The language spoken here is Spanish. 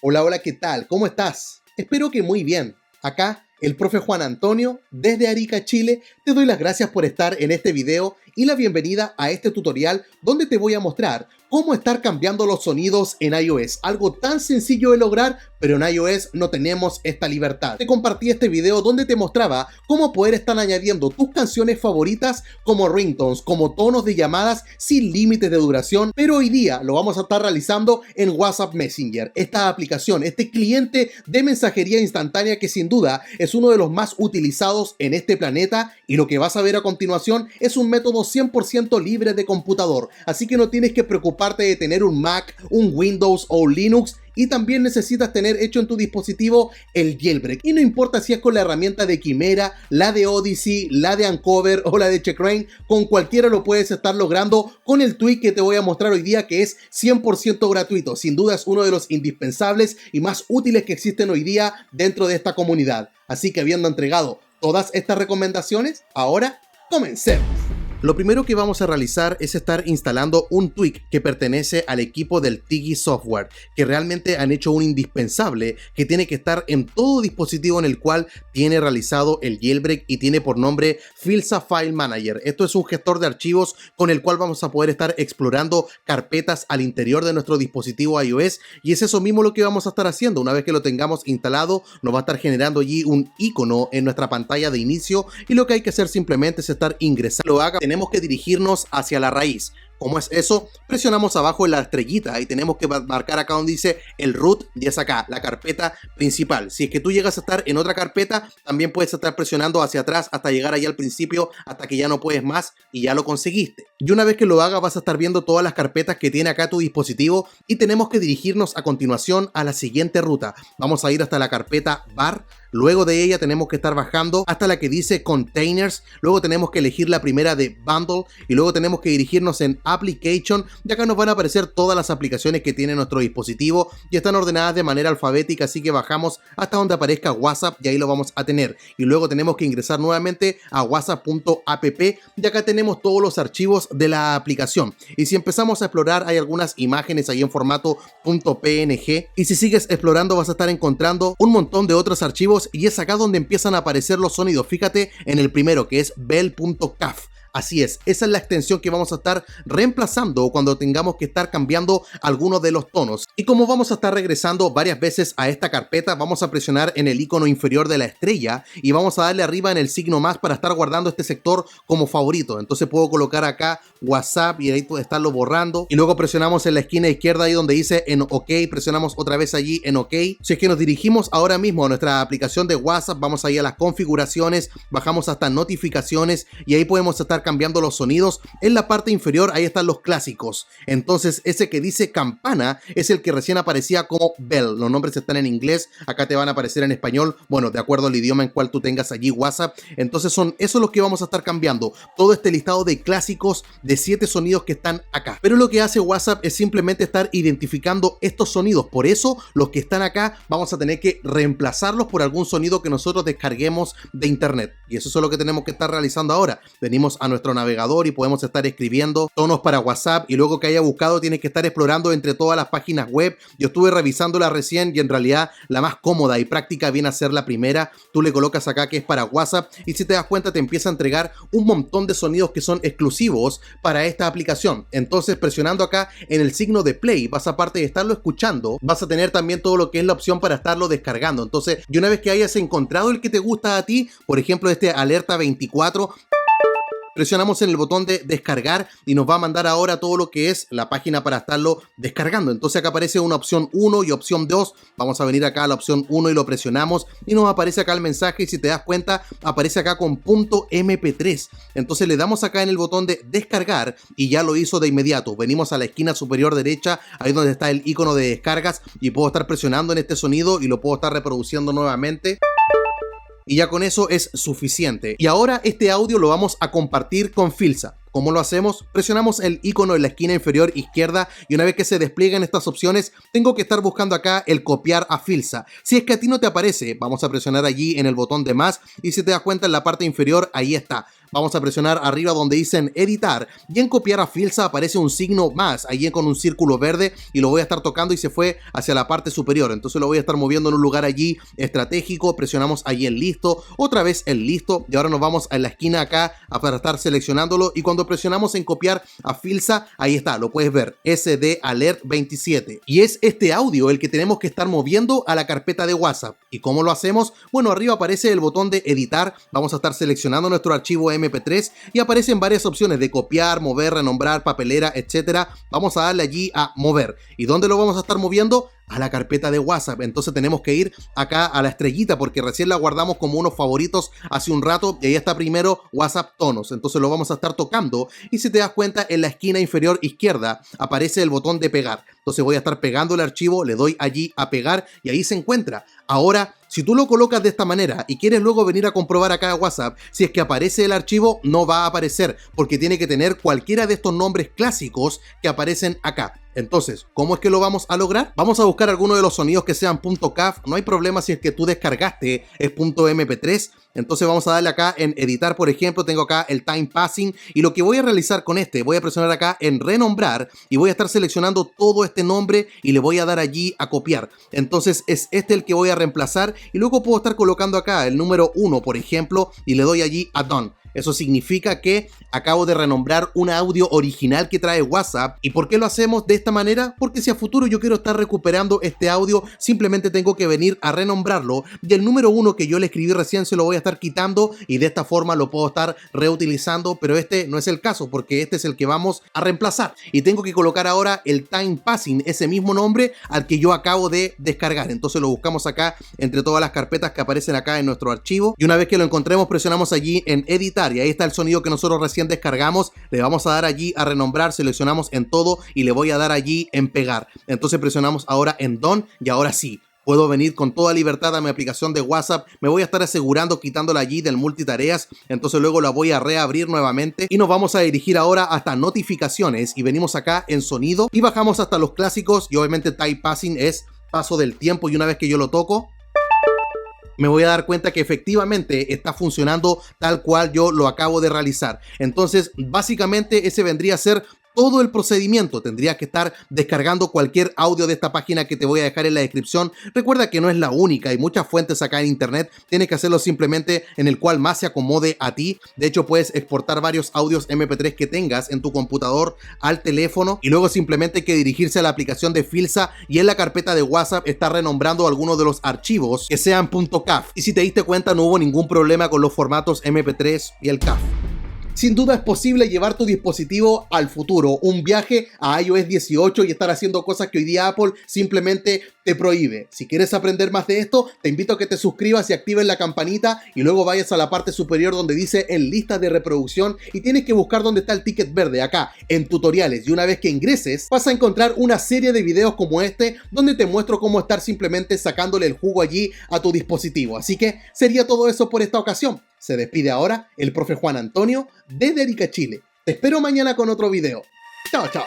Hola, hola, ¿qué tal? ¿Cómo estás? Espero que muy bien. Acá, el profe Juan Antonio, desde Arica, Chile, te doy las gracias por estar en este video y la bienvenida a este tutorial donde te voy a mostrar cómo estar cambiando los sonidos en iOS. Algo tan sencillo de lograr, pero en iOS no tenemos esta libertad. Te compartí este video donde te mostraba cómo poder estar añadiendo tus canciones favoritas como ringtones, como tonos de llamadas sin límites de duración, pero hoy día lo vamos a estar realizando en WhatsApp Messenger. Esta aplicación, este cliente de mensajería instantánea que sin duda es uno de los más utilizados en este planeta, y lo que vas a ver a continuación es un método 100% libre de computador, así que no tienes que preocuparte de tener un Mac, un Windows o un Linux, y también necesitas tener hecho en tu dispositivo el jailbreak. Y no importa si es con la herramienta de Quimera, la de Odyssey, la de Uncover o la de Checkra1, con cualquiera lo puedes estar logrando con el tweak que te voy a mostrar hoy día, que es 100% gratuito. Sin duda es uno de los indispensables y más útiles que existen hoy día dentro de esta comunidad. Así que habiendo entregado todas estas recomendaciones, ahora comencemos. Lo primero que vamos a realizar es estar instalando un tweak que pertenece al equipo del Tigi Software, que realmente han hecho un indispensable que tiene que estar en todo dispositivo en el cual tiene realizado el jailbreak y tiene por nombre Filsa File Manager. Esto es un gestor de archivos con el cual vamos a poder estar explorando carpetas al interior de nuestro dispositivo iOS, y es eso mismo lo que vamos a estar haciendo. Una vez que lo tengamos instalado, nos va a estar generando allí un icono en nuestra pantalla de inicio, y lo que hay que hacer simplemente es estar ingresando. Tenemos que dirigirnos hacia la raíz. ¿Cómo es eso? Presionamos abajo en la estrellita y tenemos que marcar acá donde dice el root, y es acá, la carpeta principal. Si es que tú llegas a estar en otra carpeta, también puedes estar presionando hacia atrás hasta llegar allá al principio, hasta que ya no puedes más y ya lo conseguiste. Y una vez que lo hagas vas a estar viendo todas las carpetas que tiene acá tu dispositivo, y tenemos que dirigirnos a continuación a la siguiente ruta. Vamos a ir hasta la carpeta bar. Luego de ella tenemos que estar bajando hasta la que dice Containers, luego tenemos que elegir la primera de Bundle, y luego tenemos que dirigirnos en Application, y acá nos van a aparecer todas las aplicaciones que tiene nuestro dispositivo y están ordenadas de manera alfabética, así que bajamos hasta donde aparezca WhatsApp y ahí lo vamos a tener. Y luego tenemos que ingresar nuevamente a whatsapp.app, y acá tenemos todos los archivos de la aplicación. Y si empezamos a explorar, hay algunas imágenes ahí en formato .png, y si sigues explorando vas a estar encontrando un montón de otros archivos, y es acá donde empiezan a aparecer los sonidos. Fíjate en el primero, que es bell.caf. Así es, esa es la extensión que vamos a estar reemplazando cuando tengamos que estar cambiando algunos de los tonos. Y como vamos a estar regresando varias veces a esta carpeta, vamos a presionar en el icono inferior de la estrella y vamos a darle arriba en el signo más para estar guardando este sector como favorito. Entonces puedo colocar acá WhatsApp y ahí puedo estarlo borrando, y luego presionamos en la esquina izquierda ahí donde dice en OK, presionamos otra vez allí en OK. Si es que nos dirigimos ahora mismo a nuestra aplicación de WhatsApp, vamos ahí a las configuraciones, bajamos hasta notificaciones y ahí podemos estar cambiando los sonidos. En la parte inferior ahí están los clásicos. Entonces ese que dice campana es el que recién aparecía como bell. Los nombres están en inglés, acá te van a aparecer en español, bueno, de acuerdo al idioma en cual tú tengas allí WhatsApp. Entonces son esos los que vamos a estar cambiando, todo este listado de clásicos de 7 sonidos que están acá. Pero lo que hace WhatsApp es simplemente estar identificando estos sonidos, por eso los que están acá vamos a tener que reemplazarlos por algún sonido que nosotros descarguemos de internet, y eso es lo que tenemos que estar realizando ahora. Venimos a nuestro navegador y podemos estar escribiendo tonos para WhatsApp, y luego que haya buscado tienes que estar explorando entre todas las páginas web. Yo estuve revisándola recién y en realidad la más cómoda y práctica viene a ser la primera. Tú le colocas acá que es para WhatsApp y si te das cuenta te empieza a entregar un montón de sonidos que son exclusivos para esta aplicación. Entonces presionando acá en el signo de play, vas, aparte de estarlo escuchando, vas a tener también todo lo que es la opción para estarlo descargando. Entonces, y una vez que hayas encontrado el que te gusta a ti, por ejemplo este Alerta 24, presionamos en el botón de descargar y nos va a mandar ahora todo lo que es la página para estarlo descargando. Entonces acá aparece una opción 1 y opción 2. Vamos a venir acá a la opción 1 y lo presionamos y nos aparece acá el mensaje, y si te das cuenta aparece acá con .mp3. Entonces le damos acá en el botón de descargar y ya lo hizo de inmediato. Venimos a la esquina superior derecha, ahí donde está el icono de descargas, y puedo estar presionando en este sonido y lo puedo estar reproduciendo nuevamente. Y ya con eso es suficiente. Y ahora este audio lo vamos a compartir con Filsa. ¿Cómo lo hacemos? Presionamos el icono en la esquina inferior izquierda y una vez que se despliegan estas opciones, tengo que estar buscando acá el copiar a Filsa. Si es que a ti no te aparece, vamos a presionar allí en el botón de más y si te das cuenta en la parte inferior, ahí está. Vamos a presionar arriba donde dicen editar y en copiar a Filsa aparece un signo más, allí con un círculo verde y lo voy a estar tocando y se fue hacia la parte superior. Entonces lo voy a estar moviendo en un lugar allí estratégico, presionamos allí en listo, otra vez en listo y ahora nos vamos a la esquina acá para estar seleccionándolo y cuando presionamos en copiar a Filsa, ahí está, lo puedes ver, SD Alert 27. Y es este audio el que tenemos que estar moviendo a la carpeta de WhatsApp. ¿Y cómo lo hacemos? Bueno, arriba aparece el botón de editar, vamos a estar seleccionando nuestro archivo MP3 y aparecen varias opciones de copiar, mover, renombrar, papelera, etcétera. Vamos a darle allí a mover. ¿Y dónde lo vamos a estar moviendo? A la carpeta de WhatsApp. Entonces tenemos que ir acá a la estrellita porque recién la guardamos como unos favoritos hace un rato y ahí está primero WhatsApp tonos. Entonces lo vamos a estar tocando y si te das cuenta en la esquina inferior izquierda aparece el botón de pegar. Entonces voy a estar pegando el archivo, le doy allí a pegar y ahí se encuentra. Ahora, si tú lo colocas de esta manera y quieres luego venir a comprobar acá a WhatsApp, si es que aparece el archivo, no va a aparecer porque tiene que tener cualquiera de estos nombres clásicos que aparecen acá. Entonces, ¿cómo es que lo vamos a lograr? Vamos a buscar alguno de los sonidos que sean .caf, no hay problema si es que tú descargaste es .mp3, entonces vamos a darle acá en editar, por ejemplo, tengo acá el time passing y lo que voy a realizar con este, voy a presionar acá en renombrar y voy a estar seleccionando todo este nombre y le voy a dar allí a copiar. Entonces es este el que voy a reemplazar y luego puedo estar colocando acá el número 1, por ejemplo, y le doy allí a done. Eso significa que acabo de renombrar un audio original que trae WhatsApp. ¿Y por qué lo hacemos de esta manera? Porque si a futuro yo quiero estar recuperando este audio, simplemente tengo que venir a renombrarlo y el número 1 que yo le escribí recién se lo voy a estar quitando y de esta forma lo puedo estar reutilizando, pero este no es el caso porque este es el que vamos a reemplazar y tengo que colocar ahora el time passing, ese mismo nombre al que yo acabo de descargar. Entonces lo buscamos acá entre todas las carpetas que aparecen acá en nuestro archivo y una vez que lo encontremos presionamos allí en editar y ahí está el sonido que nosotros recién descargamos, le vamos a dar allí a renombrar, seleccionamos en todo y le voy a dar allí en pegar. Entonces presionamos ahora en done y ahora sí, puedo venir con toda libertad a mi aplicación de WhatsApp, me voy a estar asegurando quitándola allí del multitareas, entonces luego la voy a reabrir nuevamente y nos vamos a dirigir ahora hasta notificaciones y venimos acá en sonido y bajamos hasta los clásicos y obviamente time passing es paso del tiempo y una vez que yo lo toco, me voy a dar cuenta que efectivamente está funcionando tal cual yo lo acabo de realizar. Entonces, básicamente ese vendría a ser todo el procedimiento. Tendrías que estar descargando cualquier audio de esta página que te voy a dejar en la descripción. Recuerda que no es la única, hay muchas fuentes acá en internet. Tienes que hacerlo simplemente en el cual más se acomode a ti. De hecho, puedes exportar varios audios MP3 que tengas en tu computador al teléfono y luego simplemente hay que dirigirse a la aplicación de Filsa y en la carpeta de WhatsApp está renombrando algunos de los archivos que sean .caf. Y si te diste cuenta, no hubo ningún problema con los formatos MP3 y el CAF. Sin duda es posible llevar tu dispositivo al futuro, un viaje a iOS 18 y estar haciendo cosas que hoy día Apple simplemente te prohíbe. Si quieres aprender más de esto, te invito a que te suscribas y actives la campanita y luego vayas a la parte superior donde dice en listas de reproducción y tienes que buscar donde está el ticket verde, acá en tutoriales, y una vez que ingreses vas a encontrar una serie de videos como este donde te muestro cómo estar simplemente sacándole el jugo allí a tu dispositivo. Así que sería todo eso por esta ocasión. Se despide ahora el profe Juan Antonio desde Arica, Chile. Te espero mañana con otro video. Chao, chao.